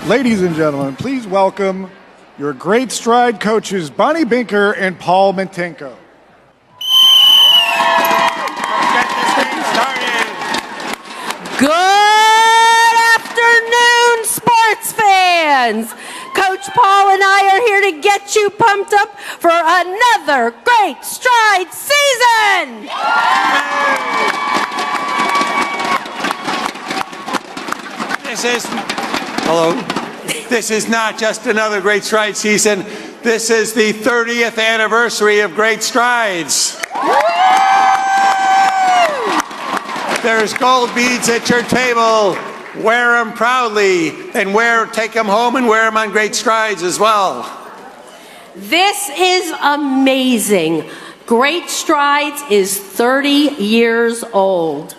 Ladies and gentlemen, please welcome your Great Stride coaches, Bonnie Binker and Paul Mintenko. Get this game started. Good afternoon, sports fans. Coach Paul and I are here to get you pumped up for another Great Stride season. This is not just another Great Stride season. This is the 30th anniversary of Great Strides. There's gold beads at your table. Wear them proudly, and take them home and wear them on Great Strides as well. This is amazing. Great Strides is 30 years old.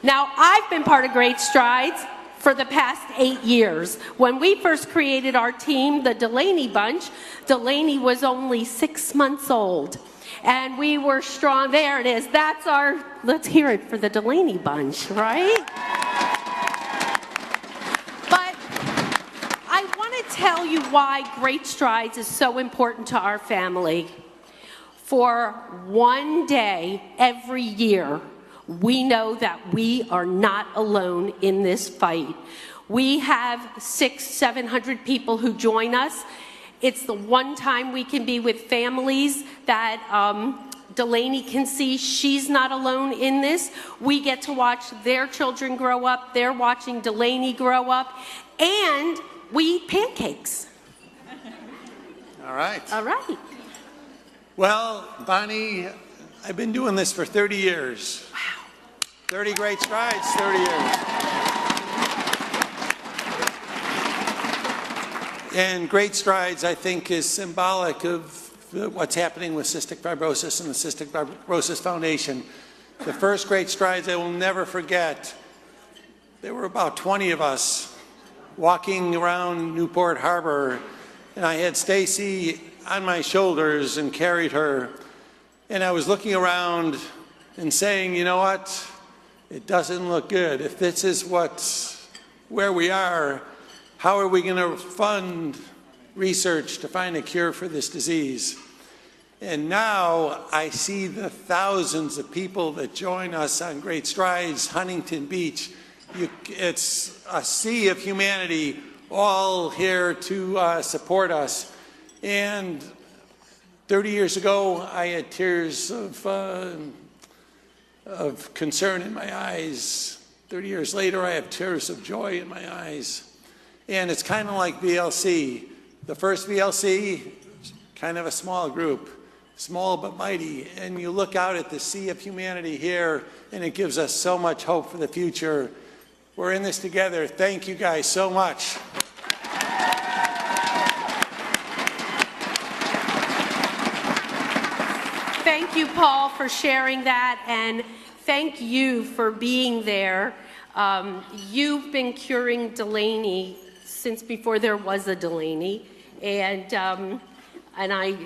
Now, I've been part of Great Strides for the past 8 years. When we first created our team, the Delaney Bunch, Delaney was only 6 months old. And we were strong. There it is. That's our, let's hear it for the Delaney Bunch, right? But I want to tell you why Great Strides is so important to our family. For one day every year, we know that we are not alone in this fight. We have 600-700 people who join us. It's the one time we can be with families that Delaney can see she's not alone in this. We get to watch their children grow up. They're watching Delaney grow up. And we eat pancakes. All right. All right. Well, Bonnie, I've been doing this for 30 years. Wow. 30 Great Strides, 30 years. And Great Strides, I think, is symbolic of what's happening with cystic fibrosis and the Cystic Fibrosis Foundation. The first Great Strides I will never forget, there were about 20 of us walking around Newport Harbor, and I had Stacy on my shoulders and carried her. And I was looking around and saying, you know what? It doesn't look good. If this is where we are, how are we going to fund research to find a cure for this disease? And now I see the thousands of people that join us on Great Strides, Huntington Beach. It's a sea of humanity all here to support us. And 30 years ago, I had tears of concern in my eyes. 30 years later, I have tears of joy in my eyes. And it's kind of like VLC. The first VLC, kind of a small group, small but mighty. And you look out at the sea of humanity here, and it gives us so much hope for the future. We're in this together. Thank you guys so much. Thank you, Paul, for sharing that, and thank you for being there. You've been curing Delaney since before there was a Delaney, and I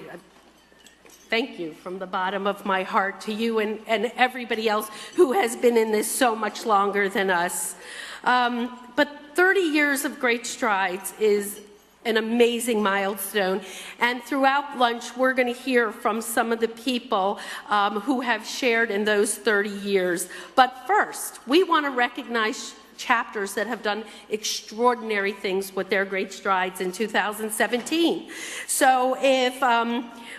thank you from the bottom of my heart to you and everybody else who has been in this so much longer than us. But 30 years of Great Strides is an amazing milestone. And throughout lunch, we're going to hear from some of the people who have shared in those 30 years. But first, we want to recognize chapters that have done extraordinary things with their Great Strides in 2017. So if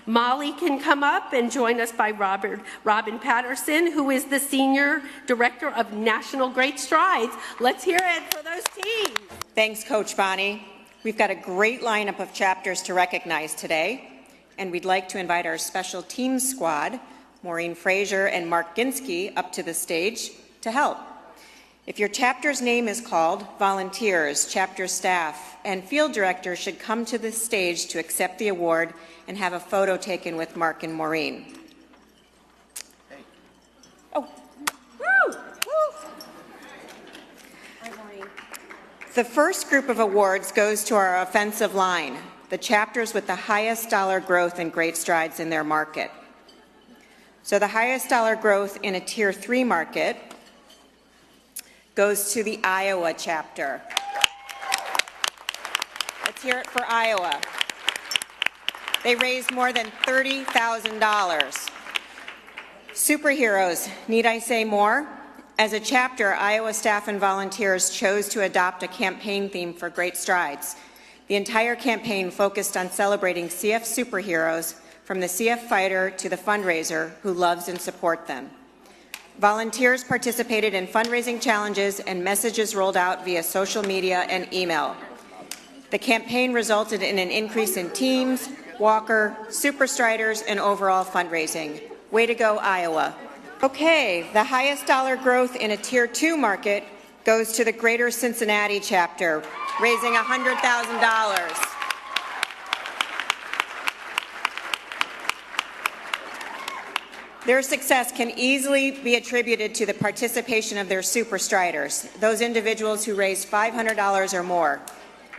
Molly can come up and join us by Robin Patterson, who is the Senior Director of National Great Strides. Let's hear it for those teams. Thanks, Coach Bonnie. We've got a great lineup of chapters to recognize today, and we'd like to invite our special team squad, Maureen Fraser and Mark Ginsky, up to the stage to help. If your chapter's name is called, volunteers, chapter staff, and field directors should come to the stage to accept the award and have a photo taken with Mark and Maureen. Hey. Oh. Woo! Woo! The first group of awards goes to our offensive line, the chapters with the highest dollar growth and Great Strides in their market. So the highest dollar growth in a Tier 3 market goes to the Iowa chapter. hear it for Iowa. They raised more than $30,000. Superheroes, need I say more? As a chapter, Iowa staff and volunteers chose to adopt a campaign theme for Great Strides. The entire campaign focused on celebrating CF superheroes, from the CF fighter to the fundraiser who loves and supports them. Volunteers participated in fundraising challenges and messages rolled out via social media and email. The campaign resulted in an increase in teams, walker, super striders, and overall fundraising. Way to go, Iowa. Okay, the highest dollar growth in a Tier 2 market goes to the Greater Cincinnati chapter, raising $100,000. Their success can easily be attributed to the participation of their super striders, those individuals who raised $500 or more.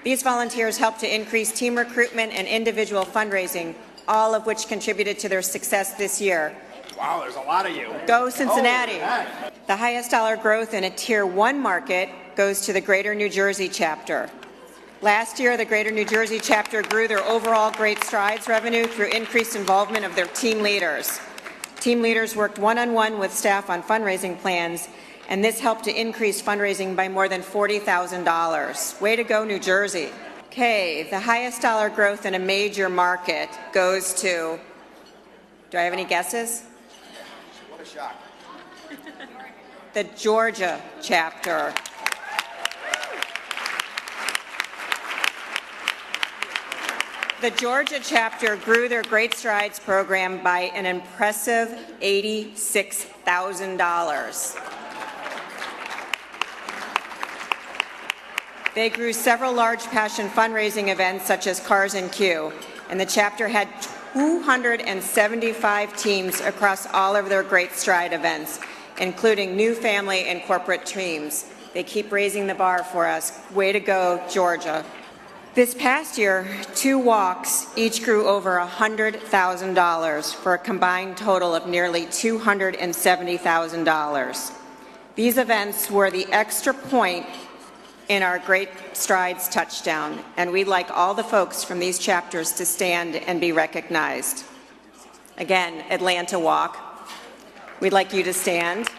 These volunteers helped to increase team recruitment and individual fundraising, all of which contributed to their success this year. Wow, there's a lot of you. Go Cincinnati. The highest dollar growth in a Tier 1 market goes to the Greater New Jersey chapter. Last year, the Greater New Jersey chapter grew their overall Great Strides revenue through increased involvement of their team leaders. Team leaders worked one-on-one with staff on fundraising plans, and this helped to increase fundraising by more than $40,000. Way to go, New Jersey. Okay, the highest dollar growth in a major market goes to, do I have any guesses? What a shock. The Georgia chapter. The Georgia chapter grew their Great Strides program by an impressive $86,000. They grew several large passion fundraising events such as Cars and Q, and the chapter had 275 teams across all of their Great Stride events, including new family and corporate teams. They keep raising the bar for us. Way to go, Georgia. This past year, 2 walks each grew over $100,000 for a combined total of nearly $270,000. These events were the extra point in our Great Strides touchdown, and we'd like all the folks from these chapters to stand and be recognized. Again, Atlanta Walk, we'd like you to stand,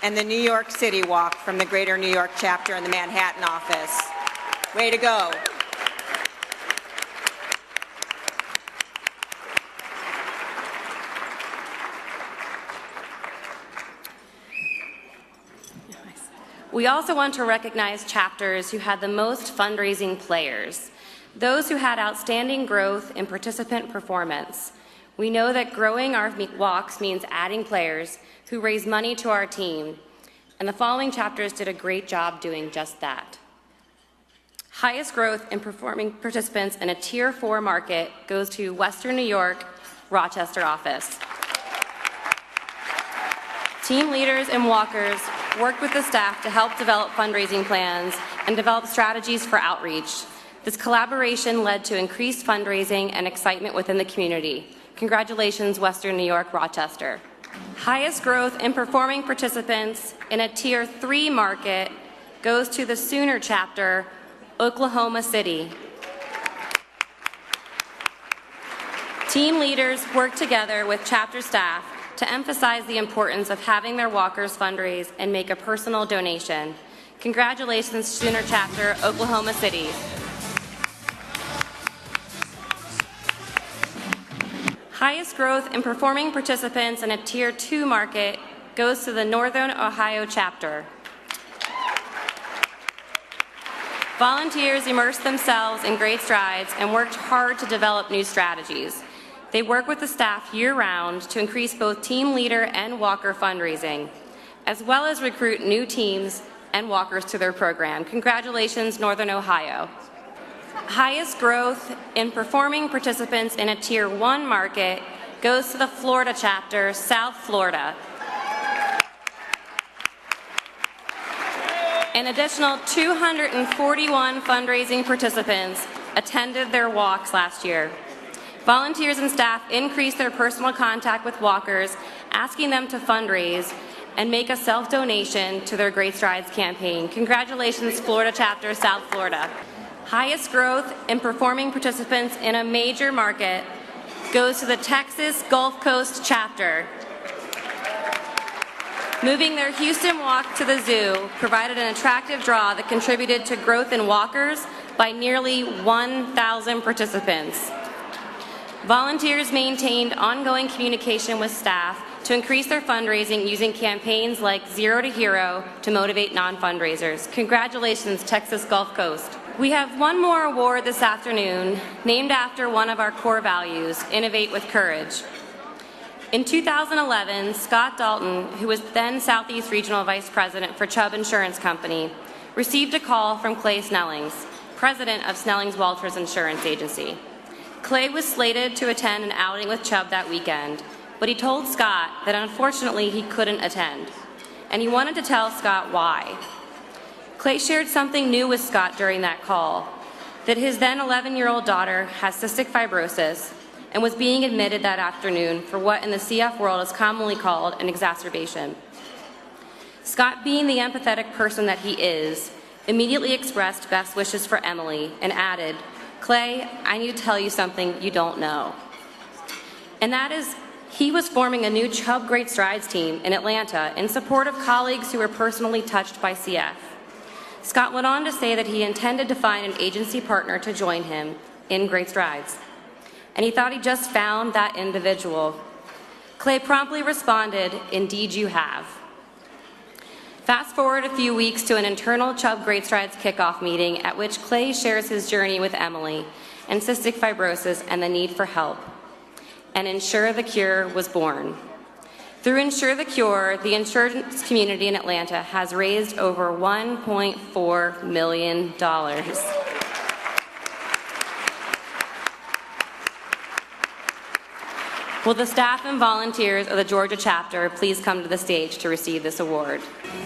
and the New York City Walk from the Greater New York chapter in the Manhattan office. Way to go. We also want to recognize chapters who had the most fundraising players, those who had outstanding growth in participant performance. We know that growing our walks means adding players who raise money to our team, and the following chapters did a great job doing just that. Highest growth in performing participants in a Tier 4 market goes to Western New York, Rochester office. Team leaders and walkers worked with the staff to help develop fundraising plans and develop strategies for outreach. This collaboration led to increased fundraising and excitement within the community. Congratulations, Western New York, Rochester. Highest growth in performing participants in a Tier 3 market goes to the Sooner chapter, Oklahoma City. Team leaders worked together with chapter staff to emphasize the importance of having their walkers fundraise and make a personal donation. Congratulations, Sooner Chapter, Oklahoma City. Highest growth in performing participants in a Tier 2 market goes to the Northern Ohio chapter. Volunteers immersed themselves in Great Strides and worked hard to develop new strategies. They work with the staff year-round to increase both team leader and walker fundraising, as well as recruit new teams and walkers to their program. Congratulations, Northern Ohio. Highest growth in performing participants in a Tier 1 market goes to the Florida chapter, South Florida. An additional 241 fundraising participants attended their walks last year. Volunteers and staff increased their personal contact with walkers, asking them to fundraise and make a self-donation to their Great Strides campaign. Congratulations, Florida chapter, South Florida. highest growth in performing participants in a major market goes to the Texas Gulf Coast chapter. Moving their Houston walk to the zoo provided an attractive draw that contributed to growth in walkers by nearly 1,000 participants. Volunteers maintained ongoing communication with staff to increase their fundraising using campaigns like Zero to Hero to motivate non-fundraisers. Congratulations, Texas Gulf Coast. We have one more award this afternoon named after one of our core values, Innovate with Courage. In 2011, Scott Dalton, who was then Southeast Regional Vice President for Chubb Insurance Company, received a call from Clay Snellings, President of Snellings Walters Insurance Agency. Clay was slated to attend an outing with Chubb that weekend, but he told Scott that unfortunately he couldn't attend, and he wanted to tell Scott why. Clay shared something new with Scott during that call, that his then 11-year-old daughter has cystic fibrosis and was being admitted that afternoon for what in the CF world is commonly called an exacerbation. Scott, being the empathetic person that he is, immediately expressed best wishes for Emily and added, "Clay, I need to tell you something you don't know." And that is, he was forming a new Chubb Great Strides team in Atlanta in support of colleagues who were personally touched by CF. Scott went on to say that he intended to find an agency partner to join him in Great Strides, and he thought he just found that individual. Clay promptly responded, "Indeed you have." Fast forward a few weeks to an internal Chubb Great Strides kickoff meeting at which Clay shares his journey with Emily and cystic fibrosis and the need for help. And Ensure the Cure was born. Through Ensure the Cure, the insurance community in Atlanta has raised over $1.4 million. Will the staff and volunteers of the Georgia chapter please come to the stage to receive this award?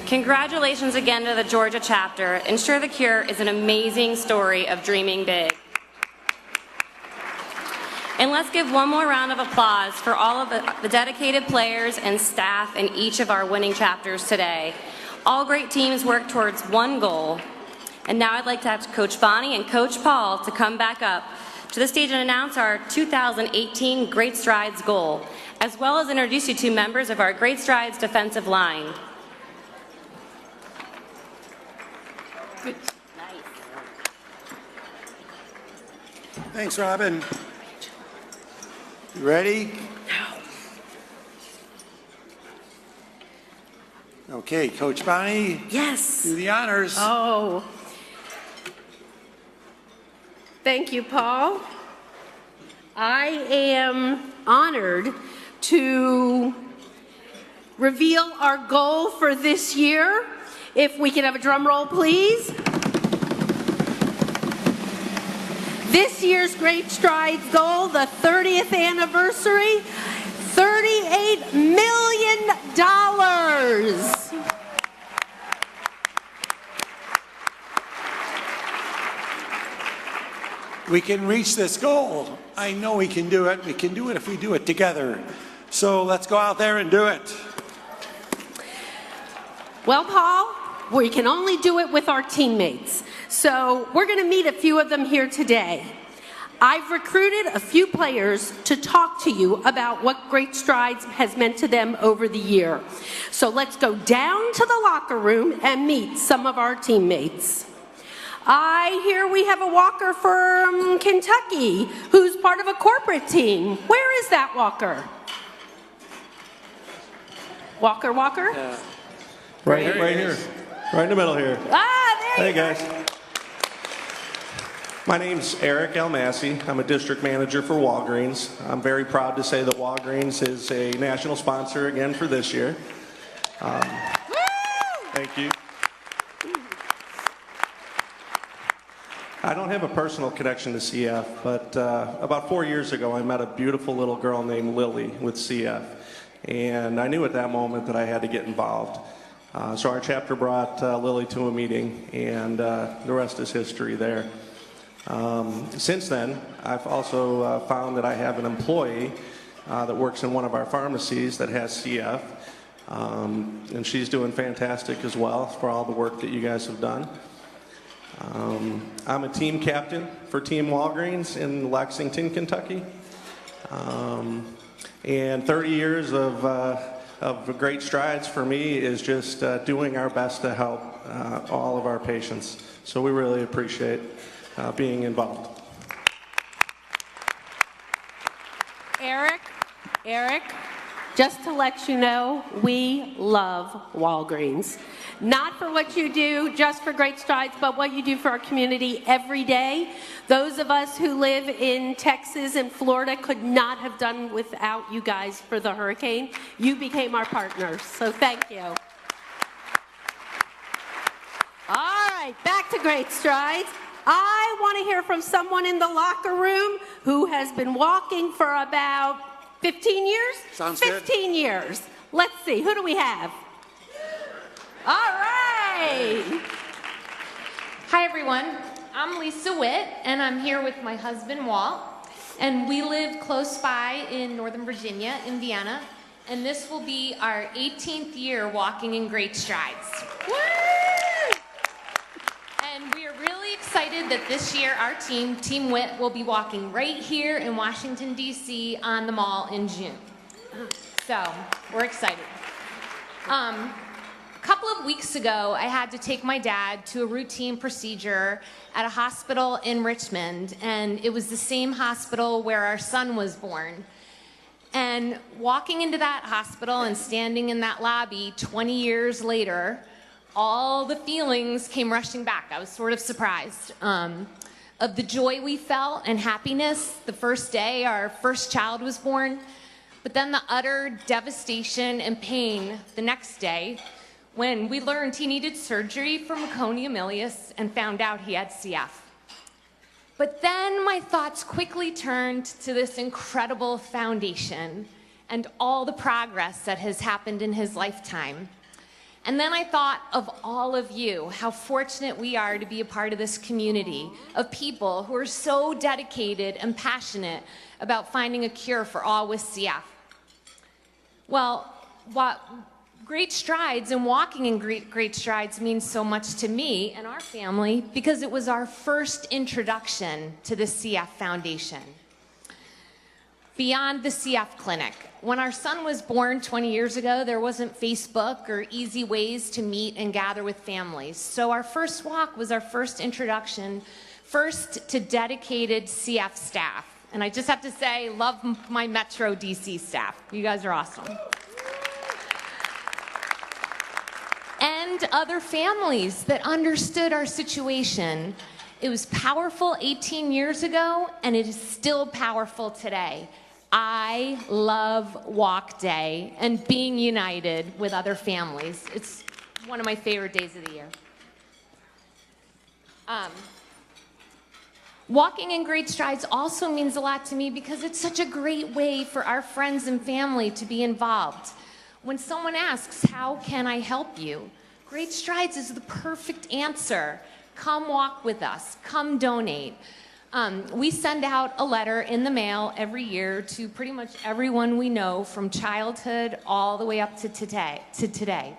Congratulations again to the Georgia chapter. Ensure the Cure is an amazing story of dreaming big. And let's give one more round of applause for all of the dedicated players and staff in each of our winning chapters today. All great teams work towards one goal. And now I'd like to have Coach Bonnie and Coach Paul to come back up to the stage and announce our 2018 Great Strides goal, as well as introduce you to members of our Great Strides defensive line. Nice. Thanks, Robin. You ready? Okay, Coach Bonnie. Yes. Do the honors. Oh. Thank you, Paul. I am honored to reveal our goal for this year. If we can have a drum roll, please. This year's Great Strides goal, the 30th anniversary, $38 million. We can reach this goal. I know we can do it. We can do it if we do it together. So let's go out there and do it. Well, Paul, we can only do it with our teammates. So we're going to meet a few of them here today. I've recruited a few players to talk to you about what Great Strides has meant to them over the year. So let's go down to the locker room and meet some of our teammates. I hear we have a walker from Kentucky who's part of a corporate team. Where is that walker? Walker? Yeah. Right here. Right in the middle here. Ah, there you go. Hey, guys. My name's Eric Almasi. I'm a district manager for Walgreens. I'm very proud to say that Walgreens is a national sponsor again for this year. Thank you. I don't have a personal connection to CF, but about 4 years ago I met a beautiful little girl named Lily with CF. And I knew at that moment that I had to get involved. So our chapter brought Lily to a meeting, and the rest is history there. Since then, I've also found that I have an employee that works in one of our pharmacies that has CF, and she's doing fantastic as well for all the work that you guys have done. I'm a team captain for Team Walgreens in Lexington, Kentucky. And 30 years of great strides for me is just doing our best to help all of our patients. So we really appreciate being involved. Eric, just to let you know, we love Walgreens. Not for what you do, just for Great Strides, but what you do for our community every day. Those of us who live in Texas and Florida could not have done without you guys for the hurricane. You became our partners, so thank you. All right, back to Great Strides. I want to hear from someone in the locker room who has been walking for about 15 years? Sounds good. 15 years. Let's see, who do we have? All right. Hi, everyone. I'm Lisa Witt, and I'm here with my husband, Walt. And we live close by in Northern Virginia, Indiana. And this will be our 18th year walking in Great Strides. Woo! And we are really excited that this year our team, Team Witt, will be walking right here in Washington, D.C. on the Mall in June. So, we're excited. A couple of weeks ago, I had to take my dad to a routine procedure at a hospital in Richmond, and it was the same hospital where our son was born. And walking into that hospital and standing in that lobby 20 years later, all the feelings came rushing back. I was sort of surprised of the joy we felt and happiness the first day our first child was born, but then the utter devastation and pain the next day when we learned he needed surgery for meconium ileus and found out he had CF. But then my thoughts quickly turned to this incredible foundation and all the progress that has happened in his lifetime. And then I thought of all of you, how fortunate we are to be a part of this community of people who are so dedicated and passionate about finding a cure for all with CF. Well, what Great Strides and walking in Great Strides means so much to me and our family because it was our first introduction to the CF Foundation. Beyond the CF clinic, when our son was born 20 years ago, there wasn't Facebook or easy ways to meet and gather with families. So our first walk was our first introduction, first to dedicated CF staff. And I just have to say, love my Metro DC staff. You guys are awesome. And other families that understood our situation. It was powerful 18 years ago, and it is still powerful today. I love Walk Day and being united with other families. It's one of my favorite days of the year. Walking in Great Strides also means a lot to me because it's such a great way for our friends and family to be involved. When someone asks, how can I help you? Great Strides is the perfect answer. Come walk with us. Come donate. We send out a letter in the mail every year to pretty much everyone we know from childhood all the way up to today,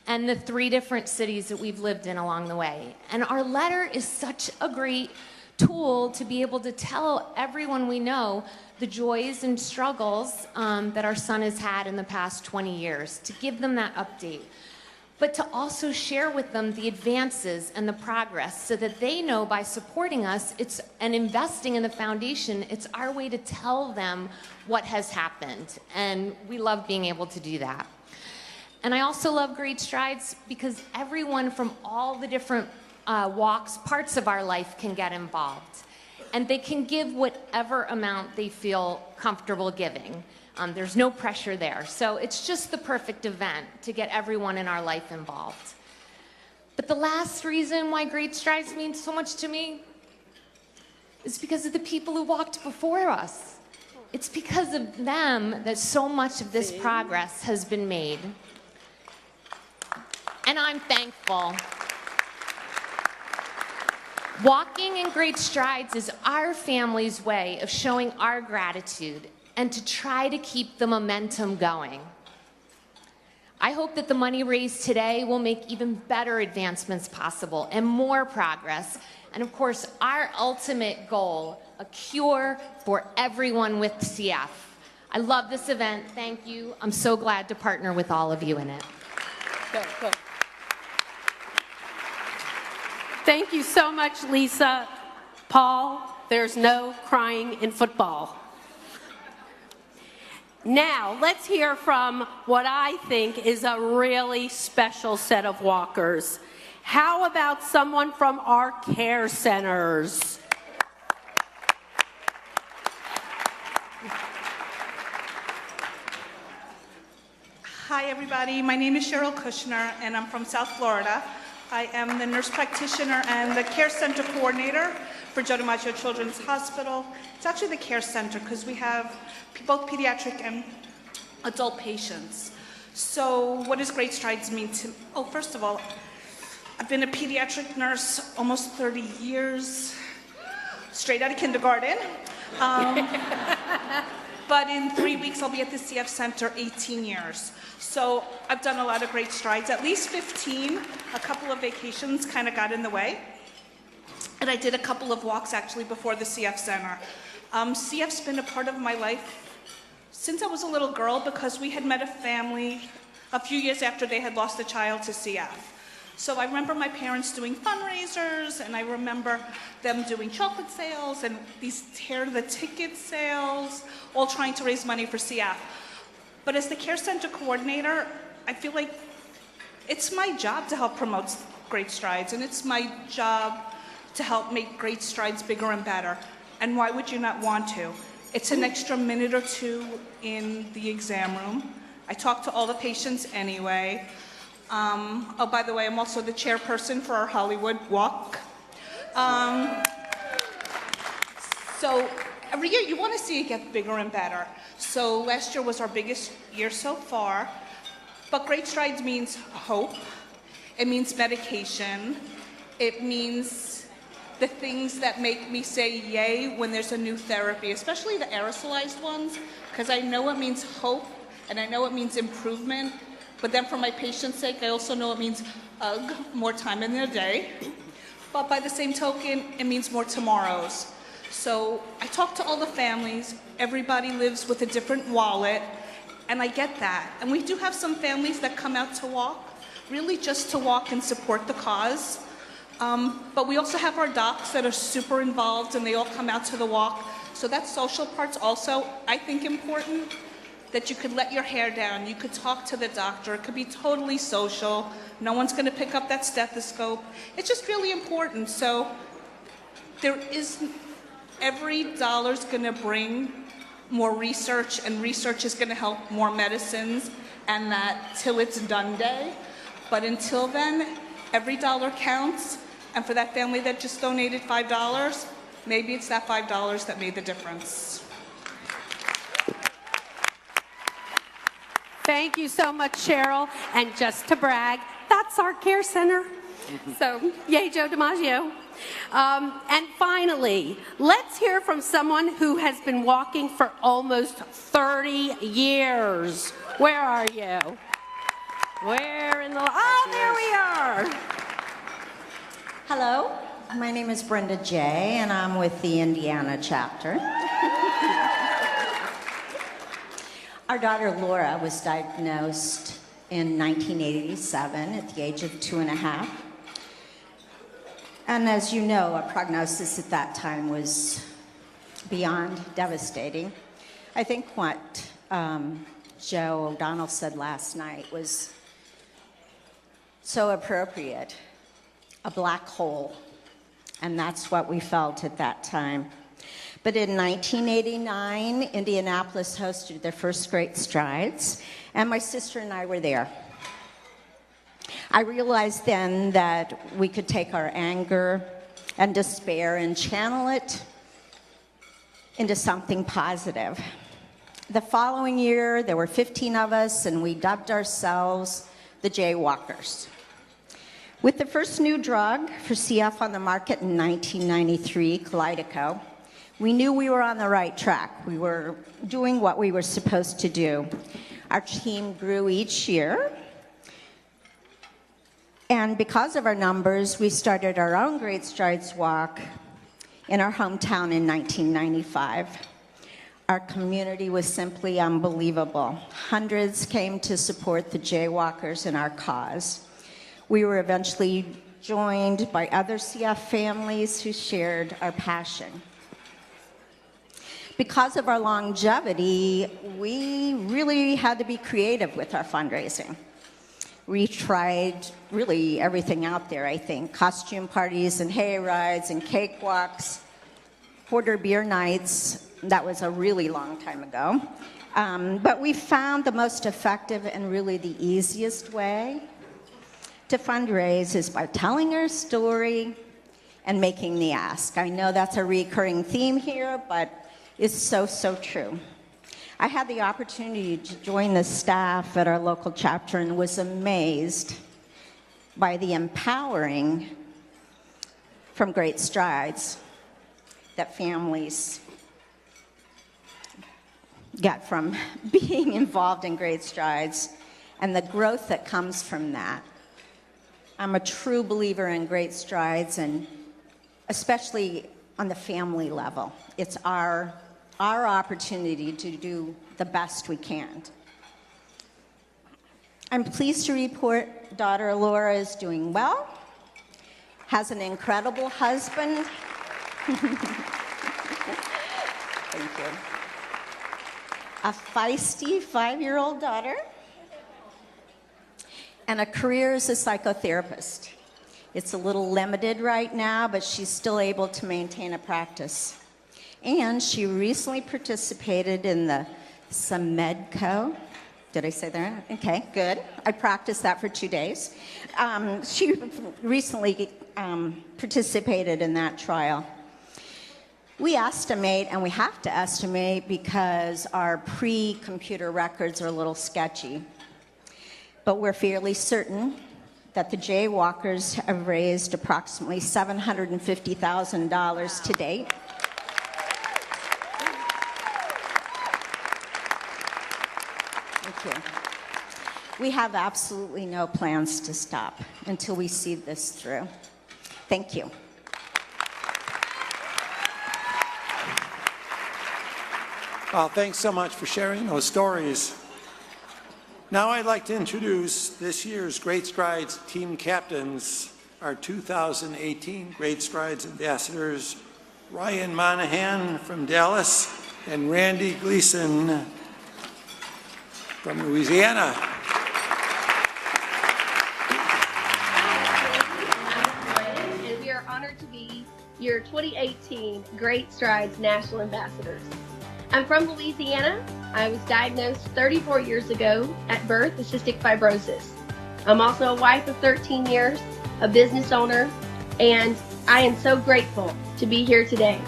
and the 3 different cities that we've lived in along the way. And our letter is such a great tool to be able to tell everyone we know the joys and struggles that our son has had in the past 20 years, to give them that update, but to also share with them the advances and the progress so that they know by supporting us and investing in the foundation, it's our way to tell them what has happened. And we love being able to do that. And I also love Great Strides because everyone from all the different parts of our life can get involved. And they can give whatever amount they feel comfortable giving. There's no pressure there. So it's just the perfect event to get everyone in our life involved. But the last reason why Great Strides means so much to me is because of the people who walked before us. It's because of them that so much of this progress has been made. And I'm thankful. Walking in Great Strides is our family's way of showing our gratitude and to try to keep the momentum going. I hope that the money raised today will make even better advancements possible and more progress. And of course, our ultimate goal, a cure for everyone with CF. I love this event. Thank you. I'm so glad to partner with all of you in it. Go. Thank you so much, Lisa. Paul, there's no crying in football. Now, let's hear from what I think is a really special set of walkers. How about someone from our care centers? Hi, everybody. My name is Cheryl Kushner, and I'm from South Florida. I am the nurse practitioner and the care center coordinator for Joe DiMaggio Children's Hospital. It's actually the care center because we have both pediatric and adult patients. So what does Great Strides mean to me? Oh, first of all, I've been a pediatric nurse almost 30 years, straight out of kindergarten. But in 3 weeks, I'll be at the CF Center 18 years. So I've done a lot of great strides, at least 15. A couple of vacations kind of got in the way. And I did a couple of walks actually before the CF Center. CF's been a part of my life since I was a little girl because we had met a family a few years after they had lost a child to CF. So I remember my parents doing fundraisers, and I remember them doing chocolate sales and these tear the ticket sales, all trying to raise money for CF. But as the care center coordinator, I feel like it's my job to help promote Great Strides, and it's my job to help make Great Strides bigger and better. And why would you not want to? It's an extra minute or two in the exam room. I talk to all the patients anyway. Oh, by the way, I'm also the chairperson for our Hollywood Walk. So every year you want to see it get bigger and better. So last year was our biggest year so far. But Great Strides means hope. It means medication. It means the things that make me say yay when there's a new therapy, especially the aerosolized ones, because I know it means hope and I know it means improvement. But then for my patient's sake, I also know it means more time in their day. But by the same token, it means more tomorrows. So I talk to all the families. Everybody lives with a different wallet, and I get that. And we do have some families that come out to walk, really just to walk and support the cause. But we also have our docs that are super involved, and they all come out to the walk. So that social part's also, I think, important. That you could let your hair down, you could talk to the doctor, it could be totally social, no one's gonna pick up that stethoscope. It's just really important. So every dollar's gonna bring more research, and research is gonna help more medicines, and that till it's done day. But until then, every dollar counts, and for that family that just donated $5, maybe it's that $5 that made the difference. Thank you so much, Cheryl. And just to brag, that's our care center. So, yay, Joe DiMaggio. And finally, let's hear from someone who has been walking for almost 30 years. Where are you? Where in the... Oh, there we are. Hello, my name is Brenda J., and I'm with the Indiana chapter. Our daughter Laura was diagnosed in 1987 at the age of 2.5. And as you know, our prognosis at that time was beyond devastating. I think what Joe O'Donnell said last night was so appropriate, a black hole. And that's what we felt at that time. But in 1989, Indianapolis hosted their first Great Strides, and my sister and I were there. I realized then that we could take our anger and despair and channel it into something positive. The following year, there were 15 of us, and we dubbed ourselves the Jaywalkers. With the first new drug for CF on the market in 1993, Kalydeco, we knew we were on the right track. We were doing what we were supposed to do. Our team grew each year, And because of our numbers, we started our own Great Strides Walk in our hometown in 1995. Our community was simply unbelievable. Hundreds came to support the jaywalkers in our cause. We were eventually joined by other CF families who shared our passion. Because of our longevity, we really had to be creative with our fundraising. We tried really everything out there, I think. Costume parties and hay rides and cakewalks, quarter beer nights. That was a really long time ago. But we found the most effective and really the easiest way to fundraise is by telling our story and making the ask. I know that's a recurring theme here, but it's so, so true. I had the opportunity to join the staff at our local chapter and was amazed by the empowering from Great Strides that families get from being involved in Great Strides and the growth that comes from that. I'm a true believer in Great Strides, and especially on the family level. It's our opportunity to do the best we can. I'm pleased to report daughter Laura is doing well, has an incredible husband. Thank you. A feisty 5-year-old daughter, and a career as a psychotherapist. It's a little limited right now, but she's still able to maintain a practice. And she recently participated in the Samedco. Did I say that? Okay, good. I practiced that for 2 days. She recently participated in that trial. We estimate, and we have to estimate because our pre-computer records are a little sketchy, but we're fairly certain that the jaywalkers have raised approximately $750,000 to date. Thank you. We have absolutely no plans to stop until we see this through. Thank you. Well, thanks so much for sharing those stories. Now I'd like to introduce this year's Great Strides team captains, our 2018 Great Strides ambassadors, Ryan Monahan from Dallas and Randy Gleason from Louisiana. And we are honored to be your 2018 Great Strides National Ambassadors. I'm from Louisiana. I was diagnosed 34 years ago at birth with cystic fibrosis. I'm also a wife of 13 years, a business owner, and I am so grateful to be here today.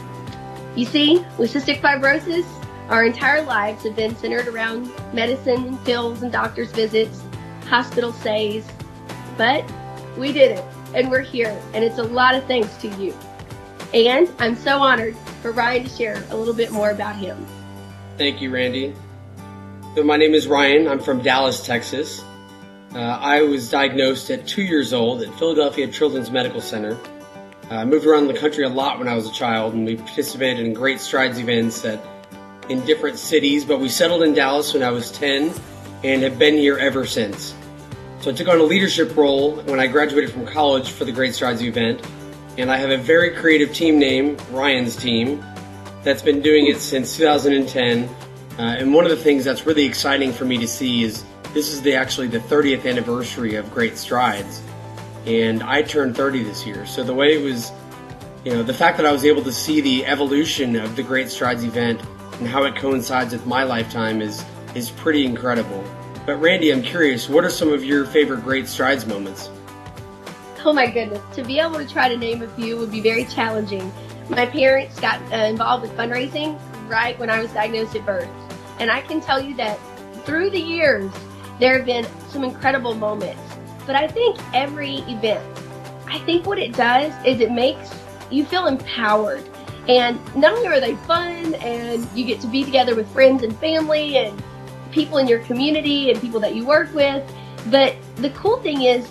You see, with cystic fibrosis, our entire lives have been centered around medicine and pills and doctor's visits, hospital stays, but we did it, and we're here, and it's a lot of thanks to you. And I'm so honored for Ryan to share a little bit more about him. Thank you, Randy. So my name is Ryan. I'm from Dallas, Texas. I was diagnosed at 2 years old at Philadelphia Children's Medical Center. I moved around the country a lot when I was a child, and we participated in Great Strides events in different cities, but we settled in Dallas when I was 10 and have been here ever since. So I took on a leadership role when I graduated from college for the Great Strides event, and I have a very creative team name, Ryan's Team, that's been doing it since 2010. And one of the things that's really exciting for me to see is this is actually the 30th anniversary of Great Strides, and I turned 30 this year. So the way it was, the fact that I was able to see the evolution of the Great Strides event and how it coincides with my lifetime is pretty incredible. But Randy, I'm curious, what are some of your favorite Great Strides moments? Oh my goodness, to be able to try to name a few would be very challenging. My parents got involved with fundraising right when I was diagnosed at birth. And I can tell you that through the years, there have been some incredible moments. But I think every event, what it does is it makes you feel empowered. And not only are they fun and you get to be together with friends and family and people in your community and people that you work with, but the cool thing is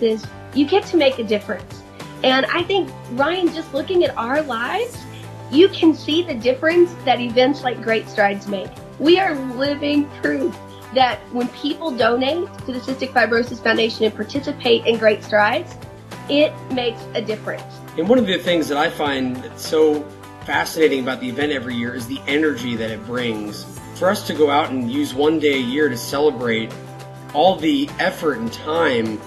you get to make a difference. And I think, Ryan, just looking at our lives, you can see the difference that events like Great Strides make. We are living proof that when people donate to the Cystic Fibrosis Foundation and participate in Great Strides, it makes a difference. And one of the things that I find so fascinating about the event every year is the energy that it brings. For us to go out and use one day a year to celebrate all the effort and time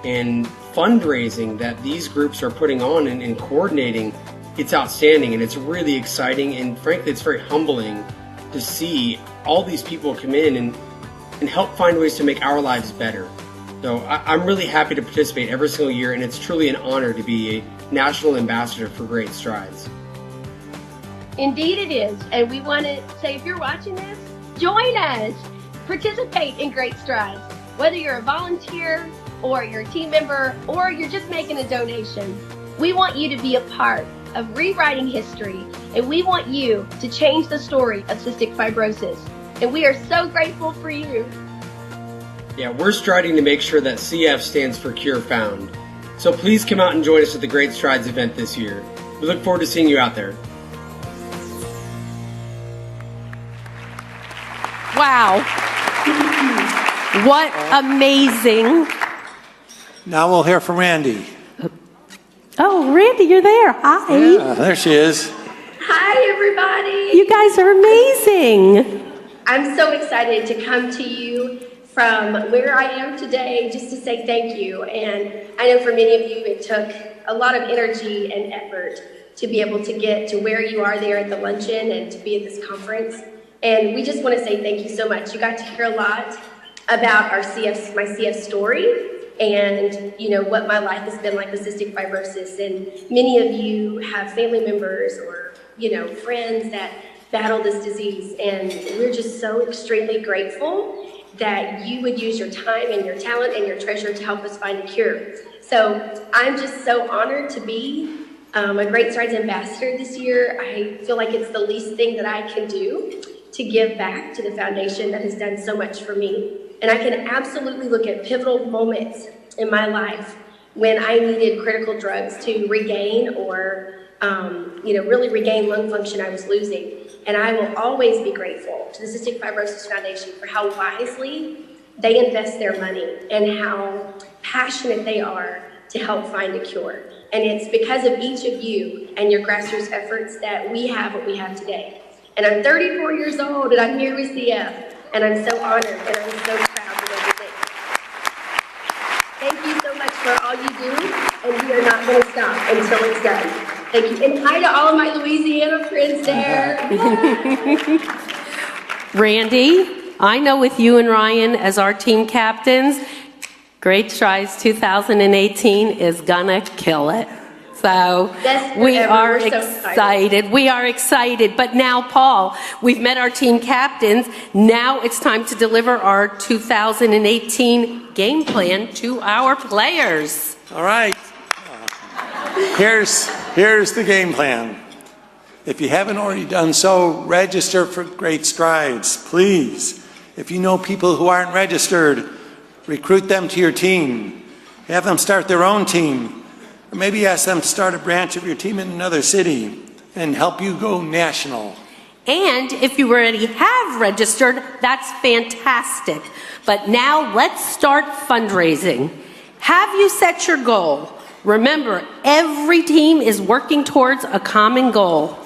and fundraising that these groups are putting on and coordinating, it's outstanding, and it's really exciting, and frankly it's very humbling to see all these people come in and help find ways to make our lives better. So I'm really happy to participate every single year, and it's truly an honor to be a national ambassador for Great Strides. Indeed it is, and we want to say, if you're watching this, join us. Participate in Great Strides. Whether you're a volunteer or you're a team member or you're just making a donation, we want you to be a part of rewriting history, and we want you to change the story of cystic fibrosis. And we are so grateful for you. Yeah, we're striving to make sure that CF stands for Cure Found. So please come out and join us at the Great Strides event this year. We look forward to seeing you out there. Wow. What amazing. Now we'll hear from Randy. Oh, Randy, you're there. Hi. Yeah, there she is. Hi, everybody. You guys are amazing. I'm so excited to come to you from where I am today just to say thank you. And I know for many of you it took a lot of energy and effort to be able to get to where you are there at the luncheon and to be at this conference. And we just want to say thank you so much. You got to hear a lot about my CF story and what my life has been like with cystic fibrosis. And many of you have family members or friends that battle this disease, and we're just so extremely grateful that you would use your time and your talent and your treasure to help us find a cure. So I'm just so honored to be a Great Strides ambassador this year. I feel like it's the least thing that I can do to give back to the foundation that has done so much for me. And I can absolutely look at pivotal moments in my life when I needed critical drugs to regain or really regain lung function I was losing. And I will always be grateful to the Cystic Fibrosis Foundation for how wisely they invest their money and how passionate they are to help find a cure. And it's because of each of you and your grassroots efforts that we have what we have today. And I'm 34 years old and I'm here with CF, and I'm so honored and I'm so proud of everything. Thank you so much for all you do, and we are not going to stop until it's done. Thank you. And hi to all of my Louisiana friends there. Randy, I know with you and Ryan as our team captains, Great Strides 2018 is gonna kill it. So we are excited. We are excited. But now, Paul, we've met our team captains. Now it's time to deliver our 2018 game plan to our players. All right. Here's the game plan. If you haven't already done so, register for Great Strides, please. If you know people who aren't registered, recruit them to your team. Have them start their own team. Or maybe ask them to start a branch of your team in another city and help you go national. And if you already have registered, that's fantastic. But now let's start fundraising. Have you set your goal? Remember, every team is working towards a common goal.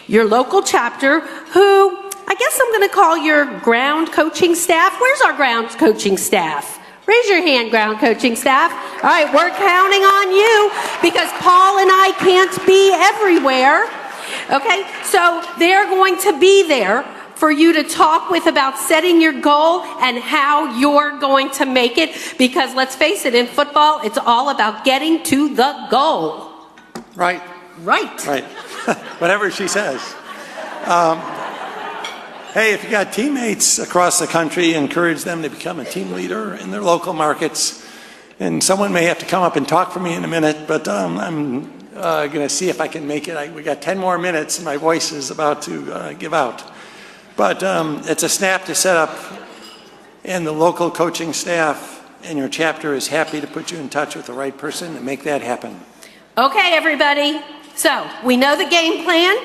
Your local chapter, who I guess I'm going to call your ground coaching staff. Where's our ground coaching staff? Raise your hand, ground coaching staff. All right, we're counting on you because Paul and I can't be everywhere. Okay, so they're going to be there for you to talk with about setting your goal and how you're going to make it, because let's face it, in football, it's all about getting to the goal. Right. Right. Right. Whatever she says. Hey, if you got teammates across the country, encourage them to become a team leader in their local markets. And someone may have to come up and talk for me in a minute, but I'm going to see if I can make it. We got 10 more minutes and my voice is about to give out. But it's a snap to set up, and the local coaching staff and your chapter is happy to put you in touch with the right person to make that happen. Okay, everybody. So we know the game plan.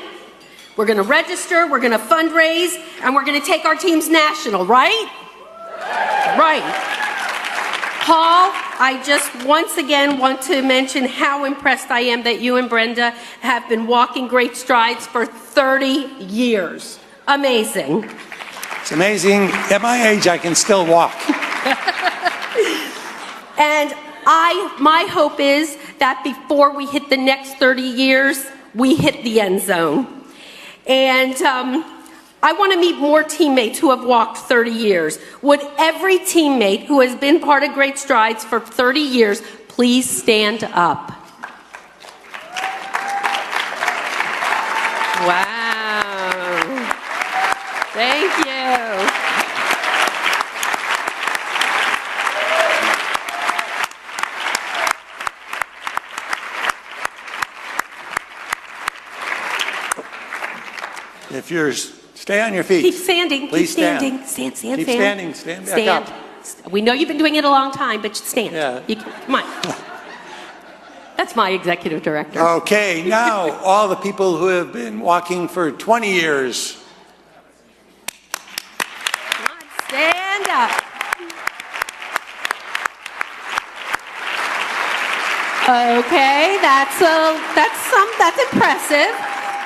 We're going to register, we're going to fundraise, and we're going to take our teams national, right? Right. Paul, I just once again want to mention how impressed I am that you and Brenda have been walking great strides for 30 years. Amazing. It's amazing. At my age, I can still walk. And my hope is that before we hit the next 30 years, we hit the end zone. And I want to meet more teammates who have walked 30 years. Would every teammate who has been part of Great Strides for 30 years please stand up? Wow. Thank you. If you're, stay on your feet. Keep standing. Please keep standing. stand. Stand. Keep standing. Stand back up. We know you've been doing it a long time, but stand. Yeah. Come on. That's my executive director. Okay, now all the people who have been walking for 20 years. Come on, stand up. Okay, that's impressive.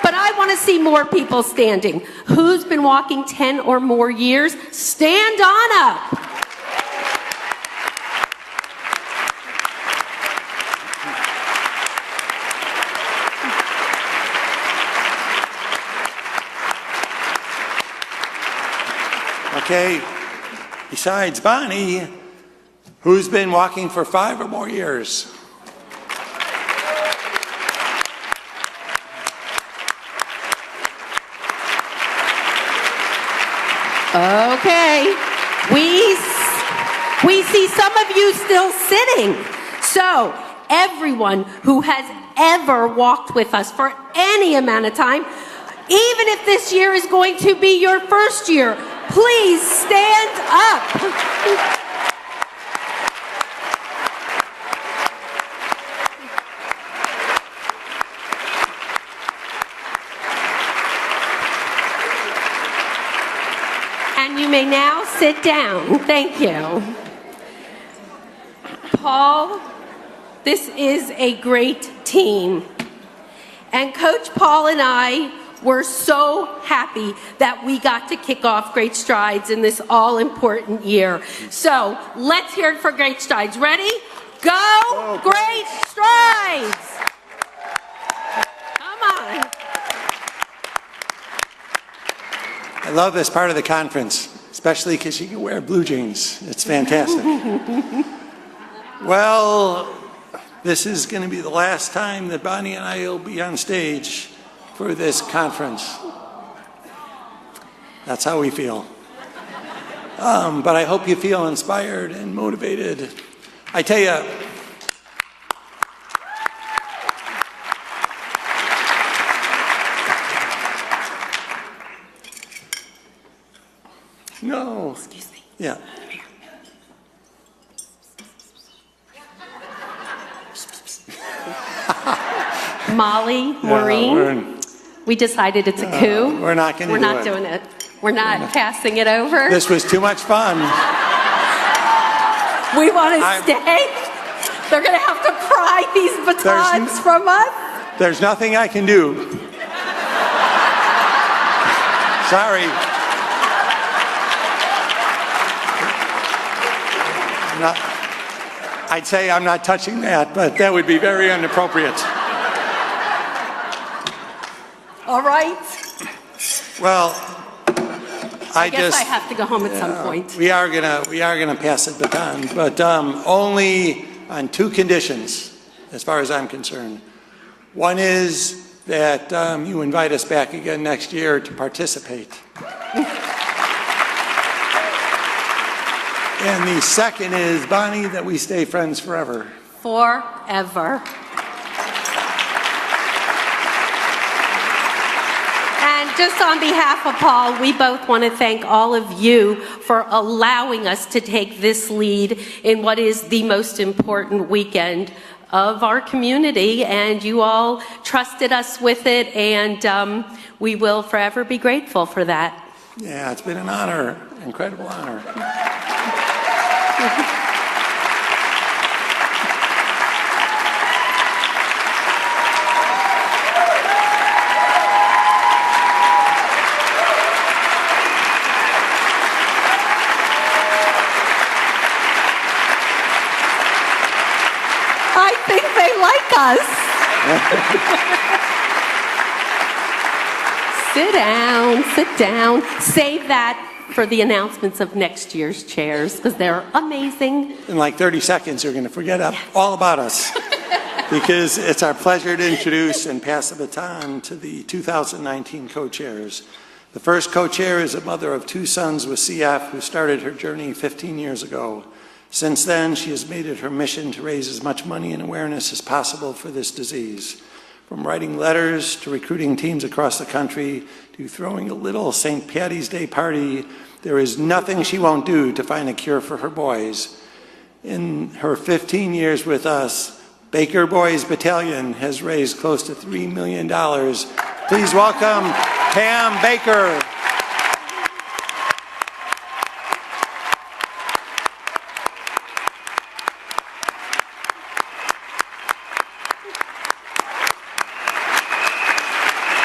But I want to see more people standing. Who's been walking 10 or more years? Stand on up. Okay, besides Bonnie, who's been walking for 5 or more years? Okay, we see some of you still sitting. So everyone who has ever walked with us for any amount of time, even if this year is going to be your first year, please stand up. And you may now sit down. Thank you. Paul, this is a great team. And Coach Paul and I were so happy that we got to kick off Great Strides in this all-important year. So let's hear it for Great Strides. Ready? Go, Great Strides! Come on. I love this part of the conference, especially because you can wear blue jeans. It's fantastic. Well, this is going to be the last time that Bonnie and I will be on stage for this conference. That's how we feel. But I hope you feel inspired and motivated. I tell you, no. Excuse me. Yeah. Molly, Maureen, we decided it's a coup. We're not going to do it. We're not doing it. We're not passing it over. This was too much fun. We want to stay. They're going to have to pry these batons from us. There's nothing I can do. Sorry. I'd say I'm not touching that, but that would be very inappropriate. All right. Well, I guess I have to go home at some point. We are gonna pass the baton, but only on 2 conditions, as far as I'm concerned. One is that you invite us back again next year to participate. And the second is, Bonnie, that we stay friends forever. Forever. And just on behalf of Paul, we both want to thank all of you for allowing us to take this lead in what is the most important weekend of our community, and you all trusted us with it, and we will forever be grateful for that. Yeah, it's been an honor, incredible honor. I think they like us. Sit down, sit down. Save that for the announcements of next year's chairs, because they're amazing. In like 30 seconds, you're going to forget all about us. Because it's our pleasure to introduce and pass the baton to the 2019 co-chairs. The first co-chair is a mother of 2 sons with CF who started her journey 15 years ago. Since then, she has made it her mission to raise as much money and awareness as possible for this disease. From writing letters to recruiting teams across the country to throwing a little St. Patty's Day party, there is nothing she won't do to find a cure for her boys. In her 15 years with us, Baker Boys Battalion has raised close to $3 million. Please welcome Pam Baker.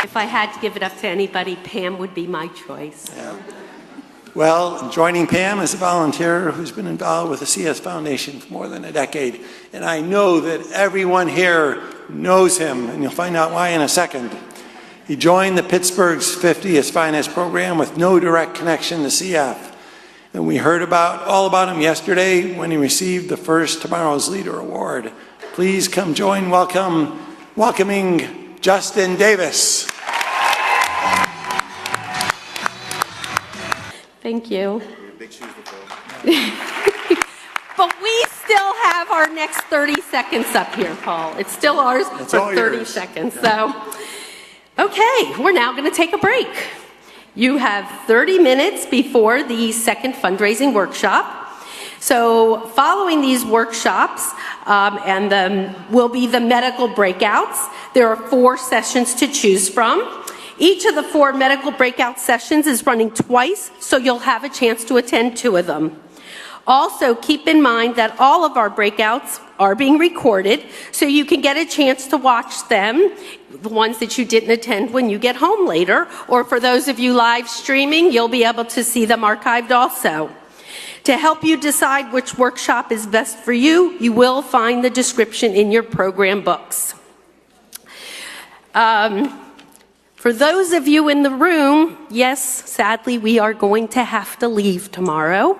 If I had to give it up to anybody, Pam would be my choice. Yeah. Well, joining Pam is a volunteer who's been involved with the CS Foundation for more than a decade. And I know that everyone here knows him, and you'll find out why in a second. He joined the Pittsburgh's 50th Finest program with no direct connection to CF. And we heard all about him yesterday when he received the first Tomorrow's Leader Award. Please come join welcoming Justin Davis. Thank you. But we still have our next 30 seconds up here, Paul. It's still ours for 30 seconds. So, okay, we're now going to take a break. You have 30 minutes before the second fundraising workshop. So following these workshops will be the medical breakouts. There are 4 sessions to choose from. Each of the 4 medical breakout sessions is running twice, so you'll have a chance to attend 2 of them. Also, keep in mind that all of our breakouts are being recorded, so you can get a chance to watch them, the ones that you didn't attend when you get home later, or for those of you live streaming, you'll be able to see them archived also. To help you decide which workshop is best for you, you will find the description in your program books. For those of you in the room, yes, sadly, we are going to have to leave tomorrow.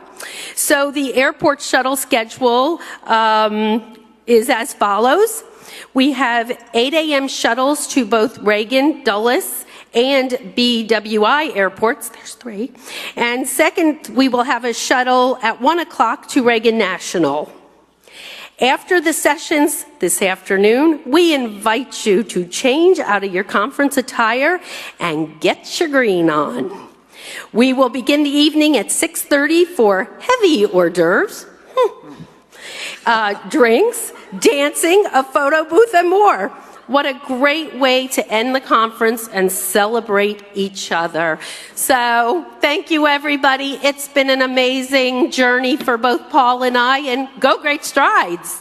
So the airport shuttle schedule is as follows. We have 8 a.m. shuttles to both Reagan, Dulles, and BWI airports. There's 3. And second, we will have a shuttle at 1 o'clock to Reagan National. After the sessions this afternoon, we invite you to change out of your conference attire and get your green on. We will begin the evening at 6:30 for heavy hors d'oeuvres, drinks, dancing, a photo booth, and more. What a great way to end the conference and celebrate each other. So thank you, everybody. It's been an amazing journey for both Paul and I, and go Great Strides.